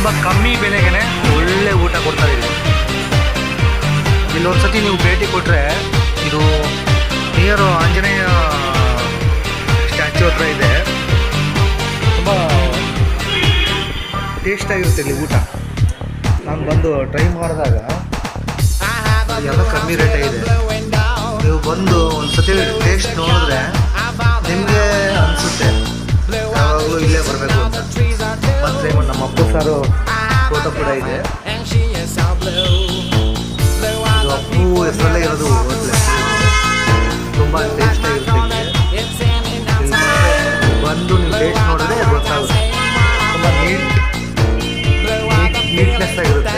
ತುಂಬ ಕಮ್ಮಿ ಬೆಲೆಗೆ ಒಳ್ಳೆ ಊಟ ಕೊಡ್ತಾ ಇದ್ದೀವಿ. ಇಲ್ಲೊಂದ್ಸತಿ ನೀವು ಭೇಟಿ ಕೊಟ್ಟರೆ, ಇದು ನಿಯರು ಆಂಜನೇಯ ಸ್ಟ್ಯಾಚ್ಯೂ ಹತ್ರ ಇದೆ. ತುಂಬ ಟೇಸ್ಟಾಗಿರುತ್ತೆ ಇಲ್ಲಿ ಊಟ. ನಾನು ಬಂದು ಟ್ರೈ ಮಾಡಿದಾಗ ಎಲ್ಲ ಕಮ್ಮಿ ರೇಟೇ ಇದೆ. ನೀವು ಬಂದು ಒಂದು ಸತಿ ಟೇಸ್ಟ್ ನೋಡಿದ್ರೆ ನಿಮಗೆ ಅನಿಸುತ್ತೆ ಯಾವಾಗಲೂ ಇಲ್ಲೇ ಬರಬೇಕು ಅಂತ. ಮತ್ತು ನಮ್ಮ ಅಪ್ಪು ಸಾರು ಫೋಟೋ ಕೂಡ ಇದೆ. ಇದು ಅಪ್ಪು ಹೆಸರಲ್ಲೇ ಇರೋದು ಹೋಟ್ಲೆ. ತುಂಬ ಟೇಸ್ಟಾಗಿರುತ್ತೆ. ಇಲ್ಲಿ ಬಂದು ನೀವು ಟೇಸ್ಟ್ ನೋಡಿದ್ರೆ ಗೊತ್ತಾಗುತ್ತೆ. ತುಂಬ ನೀಟ್ನೆಸ್ ಆಗಿರುತ್ತೆ.